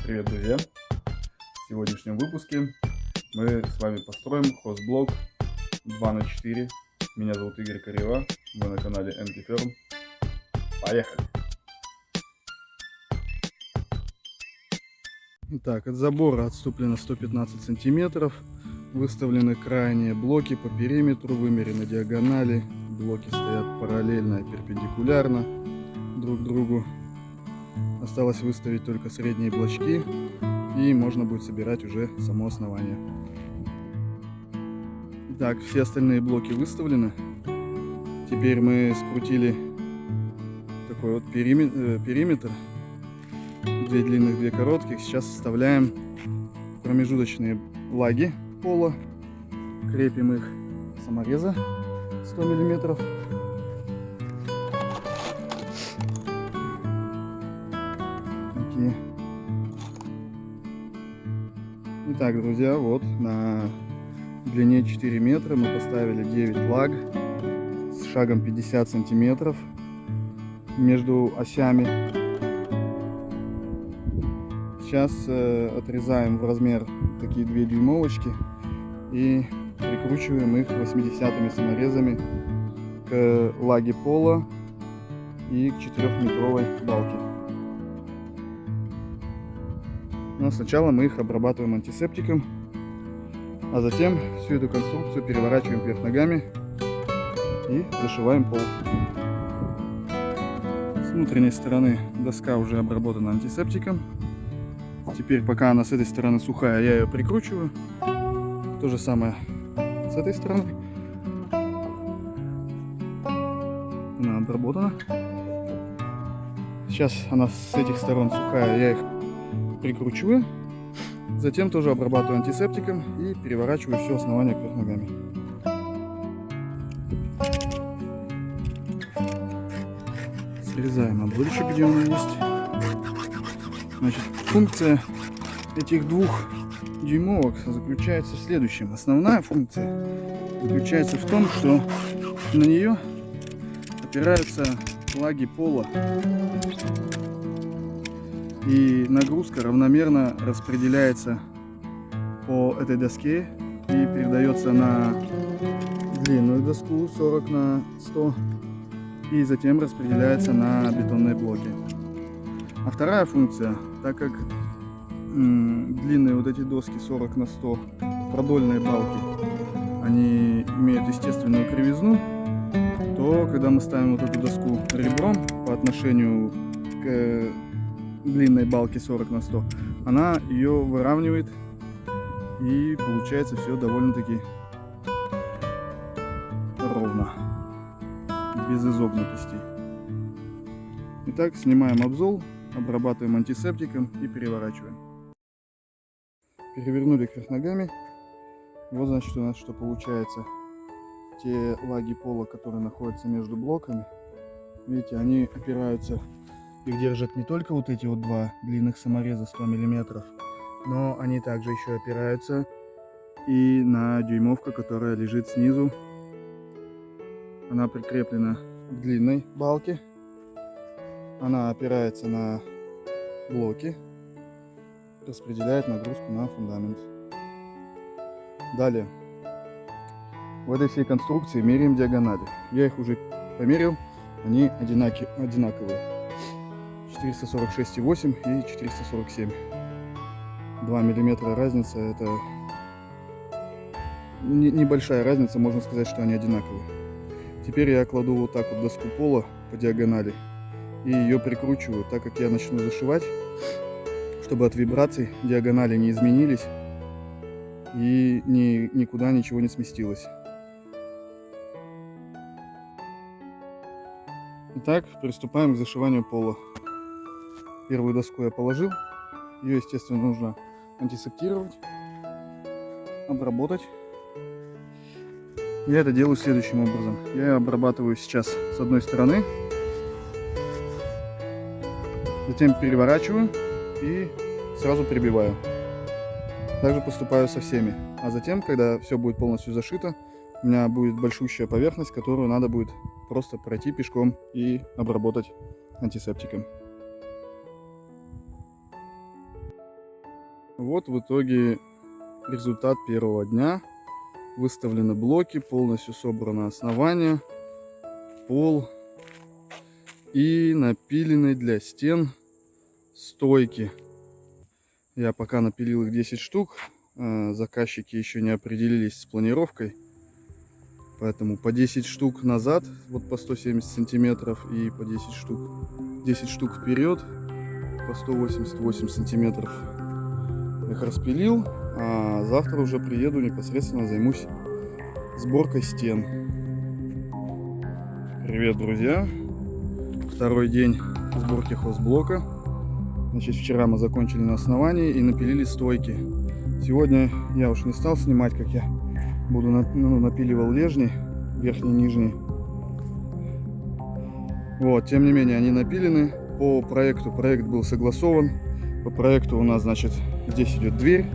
Привет, друзья! В сегодняшнем выпуске мы с вами построим хозблок 2х4. Меня зовут Игорь Корева, вы на канале Enki Firm. Поехали! Итак, от забора отступлено 115 сантиметров. Выставлены крайние блоки по периметру, вымерены диагонали. Блоки стоят параллельно и перпендикулярно друг другу. Осталось выставить только средние блочки, и можно будет собирать уже само основание. Итак, все остальные блоки выставлены. Теперь мы скрутили такой вот периметр. 2 длинных, 2 коротких. Сейчас вставляем промежуточные лаги пола. Крепим их самореза 100 мм. Итак, друзья, вот на длине 4 метра мы поставили 9 лаг с шагом 50 сантиметров между осями. Сейчас отрезаем в размер такие 2 дюймовочки и прикручиваем их 80-ми саморезами к лаге пола и к 4-метровой балке. Но сначала мы их обрабатываем антисептиком, а затем всю эту конструкцию переворачиваем вверх ногами и зашиваем пол. С внутренней стороны доска уже обработана антисептиком. Теперь, пока она с этой стороны сухая, я ее прикручиваю. То же самое с этой стороны. Она обработана. Сейчас она с этих сторон сухая, я их прикручиваю. Затем тоже обрабатываю антисептиком и переворачиваю все основание вверх ногами. Срезаем ободочек, где он есть. Значит, функция этих 2 дюймовок заключается в следующем. Основная функция заключается в том, что на нее опираются лаги пола. И нагрузка равномерно распределяется по этой доске и передается на длинную доску 40 на 100 и затем распределяется на бетонные блоки. А вторая функция, так как длинные вот эти доски 40 на 100 продольные балки, они имеют естественную кривизну, то когда мы ставим вот эту доску ребром по отношению к длинной балки 40 на 100, она ее выравнивает, и получается все довольно-таки ровно, без изогнутостей. Итак, снимаем обзол, обрабатываем антисептиком и переворачиваем. Перевернули кверх ногами. Вот, значит, у нас что получается. Те лаги пола, которые находятся между блоками, видите, они опираются. Их держат не только вот эти вот 2 длинных самореза 100 мм, но они также еще опираются и на дюймовку, которая лежит снизу. Она прикреплена к длинной балке. Она опирается на блоки, распределяет нагрузку на фундамент. Далее, в этой всей конструкции меряем диагонали. Я их уже померил, они одинаковые. 446,8 и 447. 2 миллиметра разница, это небольшая разница, можно сказать, что они одинаковые. Теперь я кладу вот так вот доску пола по диагонали и ее прикручиваю, так как я начну зашивать, чтобы от вибраций диагонали не изменились и никуда ничего не сместилось. Итак, приступаем к зашиванию пола. Первую доску я положил, ее, естественно, нужно антисептировать, обработать. Я это делаю следующим образом. Я ее обрабатываю сейчас с одной стороны, затем переворачиваю и сразу прибиваю. Также поступаю со всеми. А затем, когда все будет полностью зашито, у меня будет большущая поверхность, которую надо будет просто пройти пешком и обработать антисептиком. Вот в итоге результат первого дня. Выставлены блоки, полностью собрано основание, пол и напилены для стен стойки. Я пока напилил их 10 штук. Заказчики еще не определились с планировкой. Поэтому по 10 штук назад, вот по 170 сантиметров, и по 10 штук вперед, по 188 сантиметров. Их распилил, а завтра уже приеду, непосредственно займусь сборкой стен. Привет, друзья! Второй день сборки хозблока. Значит, вчера мы закончили на основании и напилили стойки. Сегодня я уж не стал снимать, как я напиливал лежни, верхние и нижние. Вот, тем не менее, они напилены по проекту. Проект был согласован. По проекту у нас, значит, здесь идет дверь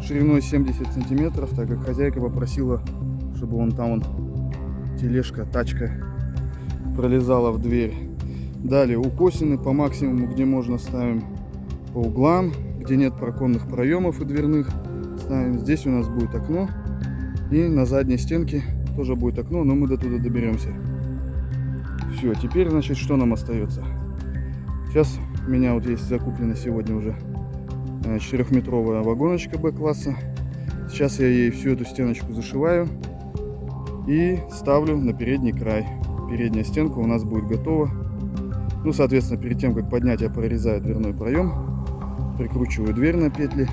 шириной 70 сантиметров, так как хозяйка попросила, чтобы тележка, тачка пролезала в дверь. Далее укосины по максимуму, где можно, ставим по углам, где нет проконных проемов и дверных, ставим. Здесь у нас будет окно, и на задней стенке тоже будет окно, но мы до туда доберемся. Все, теперь, значит, что нам остается? Сейчас у меня вот есть закуплена сегодня уже 4-метровая вагоночка Б-класса. Сейчас я ей всю эту стеночку зашиваю и ставлю на передний край. Передняя стенка у нас будет готова. Ну, соответственно, перед тем, как поднять, я прорезаю дверной проем, прикручиваю дверь на петли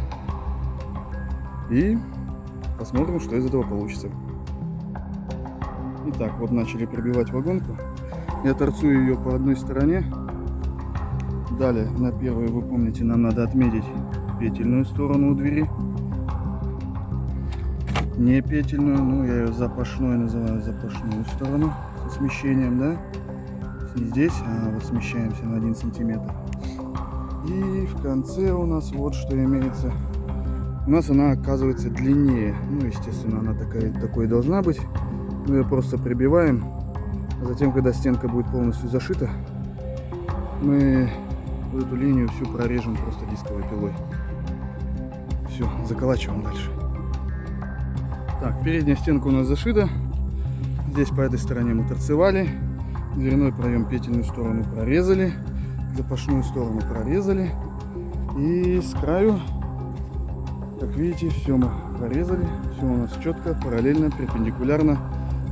и посмотрим, что из этого получится. Итак, вот начали прибивать вагонку. Я торцую ее по одной стороне. Далее, на первой, вы помните, нам надо отметить петельную сторону у двери. Не петельную, ну я ее запашной называю, запашную сторону со смещением, да? Не здесь, а вот смещаемся на 1 сантиметр. И в конце у нас вот что имеется. У нас она оказывается длиннее. Ну, естественно, она такой должна быть. Мы ее просто прибиваем. А затем, когда стенка будет полностью зашита, мы эту линию всю прорежем просто дисковой пилой. Все, заколачиваем дальше. Так, передняя стенка у нас зашита. Здесь по этой стороне мы торцевали. Дверной проем, петельную сторону прорезали. Запашную сторону прорезали. И с краю, как видите, все мы прорезали. Все у нас четко, параллельно, перпендикулярно.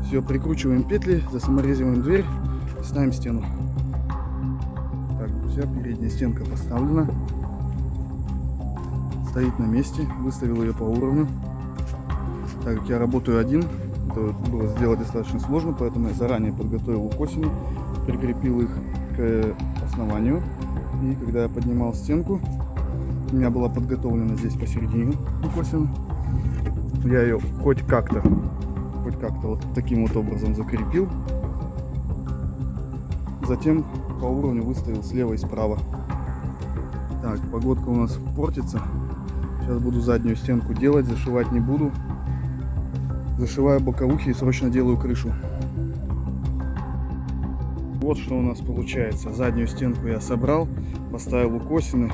Все, прикручиваем петли, засаморезиваем дверь, ставим стену. Так, друзья, передняя стенка поставлена. Стоит на месте. Выставил ее по уровню. Так как я работаю один, это было сделать достаточно сложно, поэтому я заранее подготовил укосины, прикрепил их к основанию. И когда я поднимал стенку, у меня была подготовлена здесь посередине укосина. Я ее хоть как-то вот таким вот образом закрепил. Затем по уровню выставил слева и справа. Так, погодка у нас портится. Сейчас буду заднюю стенку делать, зашивать не буду. Зашиваю боковухи и срочно делаю крышу. Вот что у нас получается. Заднюю стенку я собрал, поставил укосины,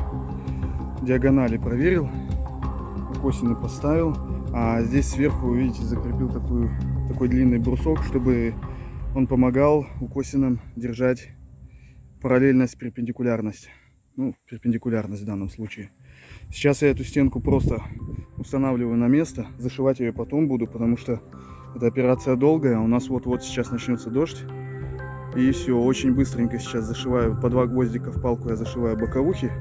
диагонали проверил, укосины поставил. А здесь сверху, видите, закрепил такой длинный брусок, чтобы он помогал укосинам держать параллельность, перпендикулярность. Ну, перпендикулярность в данном случае. Сейчас я эту стенку просто устанавливаю на место. Зашивать ее потом буду, потому что эта операция долгая. У нас вот-вот сейчас начнется дождь. И все, очень быстренько сейчас зашиваю. По 2 гвоздика в палку я зашиваю боковухи.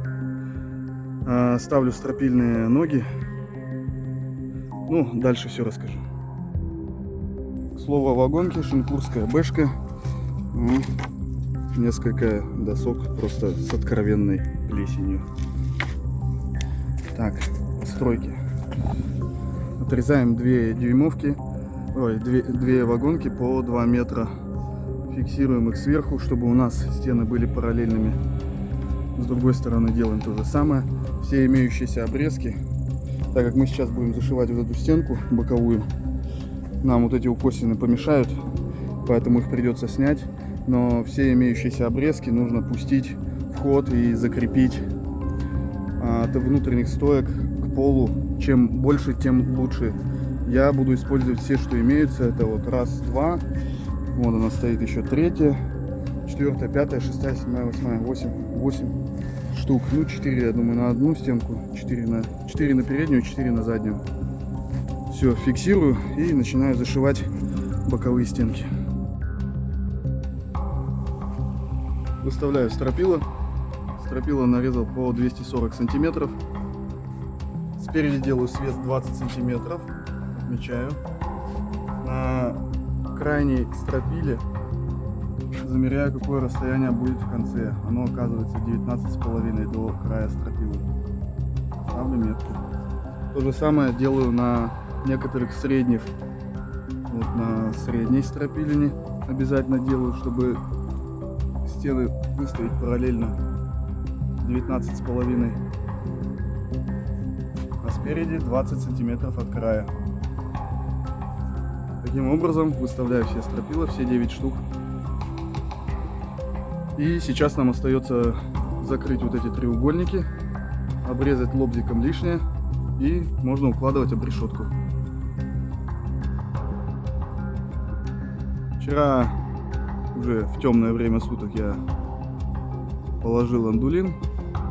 Ставлю стропильные ноги. Ну, дальше все расскажу. К слову о вагонке, шинкурская бэшка. Несколько досок просто с откровенной плесенью. Так, стройки. Отрезаем 2 дюймовки, 2 вагонки по 2 метра. Фиксируем их сверху, чтобы у нас стены были параллельными. С другой стороны делаем то же самое. Все имеющиеся обрезки, так как мы сейчас будем зашивать вот эту стенку боковую, нам вот эти укосины помешают, поэтому их придется снять. Но все имеющиеся обрезки нужно пустить в ход и закрепить от внутренних стоек к полу. Чем больше, тем лучше. Я буду использовать все, что имеются. Это вот раз, два. Вот она стоит еще третья, четвертая, пятая, шестая, седьмая, восьмая, восемь штук. Ну, 4, я думаю, на одну стенку, 4 на переднюю, 4 на заднюю. Все, фиксирую и начинаю зашивать боковые стенки. Выставляю стропила. Стропила нарезал по 240 сантиметров. Спереди делаю свес 20 сантиметров. Отмечаю. На крайней стропиле замеряю, какое расстояние будет в конце. Оно оказывается 19,5 до края стропилы. Ставлю метку. То же самое делаю на некоторых средних. Вот на средней стропилине обязательно делаю, чтобы стены выставить параллельно 19,5. А спереди 20 сантиметров от края. Таким образом выставляю все стропила, все 9 штук. И сейчас нам остается закрыть вот эти треугольники, обрезать лобзиком лишнее, и можно укладывать обрешетку. Вчера уже в темное время суток я положил андулин,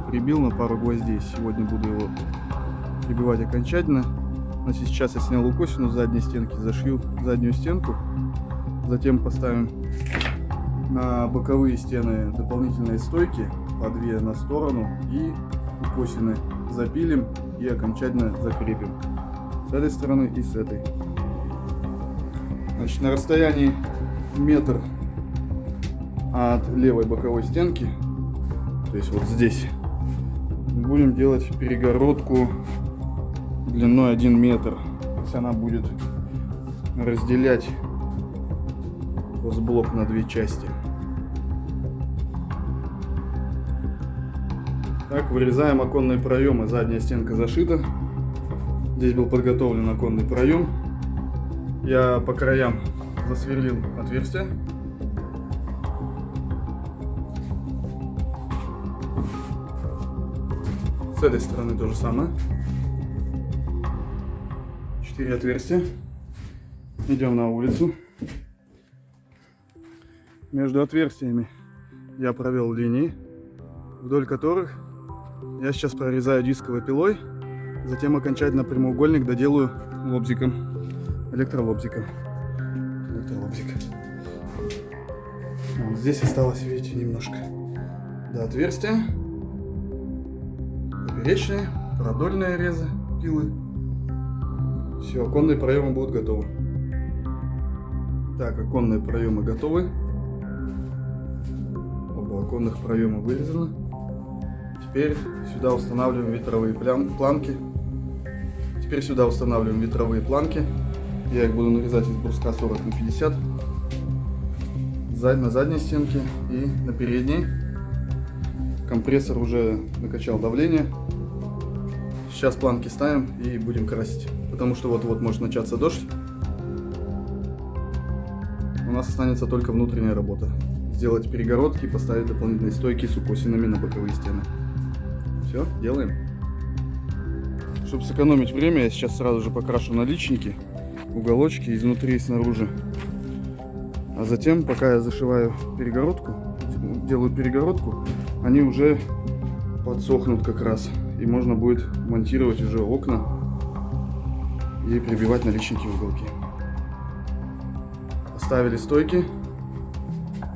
прибил на пару гвоздей. Сегодня буду его прибивать окончательно. Значит, сейчас я снял укосину с задней стенки, зашью заднюю стенку. Затем поставим на боковые стены дополнительные стойки, по 2 на сторону, и укосины запилим и окончательно закрепим с этой стороны и с этой. Значит, на расстоянии метр от левой боковой стенки, то есть вот здесь, будем делать перегородку длиной 1 метр. То есть она будет разделять хозблок на 2 части. Так, вырезаем оконные проемы. Задняя стенка зашита. Здесь был подготовлен оконный проем. Я по краям засверлил отверстия. С этой стороны то же самое. 4 отверстия. Идем на улицу. Между отверстиями я провел линии, вдоль которых я сейчас прорезаю дисковой пилой. Затем окончательно прямоугольник доделаю лобзиком, электролобзиком. Вот здесь осталось, видите, немножко до отверстия. Поперечные, продольные резы, пилы. Все, оконные проемы будут готовы. Так, оконные проемы готовы. Оба оконных проема вырезаны. Теперь сюда устанавливаем ветровые планки. Я их буду нарезать из бруска 40 на 50. На задней стенке и на передней. Компрессор уже накачал давление. Сейчас планки ставим и будем красить. Потому что вот-вот может начаться дождь. У нас останется только внутренняя работа. Сделать перегородки, поставить дополнительные стойки с укосинами на боковые стены. Все, делаем. Чтобы сэкономить время, я сейчас сразу же покрашу наличники, уголочки изнутри и снаружи. А затем, пока я зашиваю перегородку, делаю перегородку, они уже подсохнут как раз. И можно будет монтировать уже окна и прибивать наличники в уголки. Поставили стойки.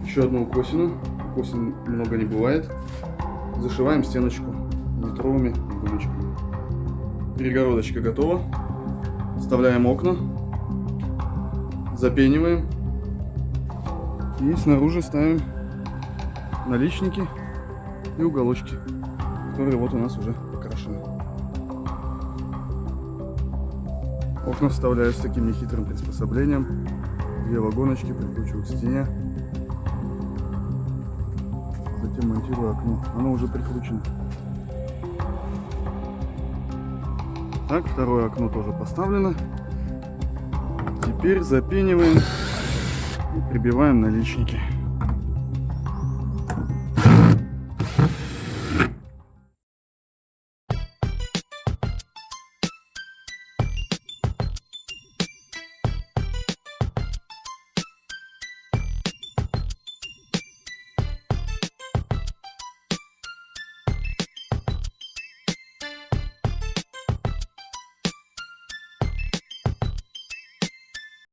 Еще одну укосину. Укосин много не бывает. Зашиваем стеночку метровыми уголочками. Перегородочка готова. Вставляем окна. Запениваем. И снаружи ставим наличники и уголочки, которые вот у нас уже покрашены. Окна вставляю с таким нехитрым приспособлением. 2 вагоночки прикручиваю к стене. Затем монтирую окно. Оно уже прикручено. Так, второе окно тоже поставлено. Теперь запениваем и прибиваем наличники.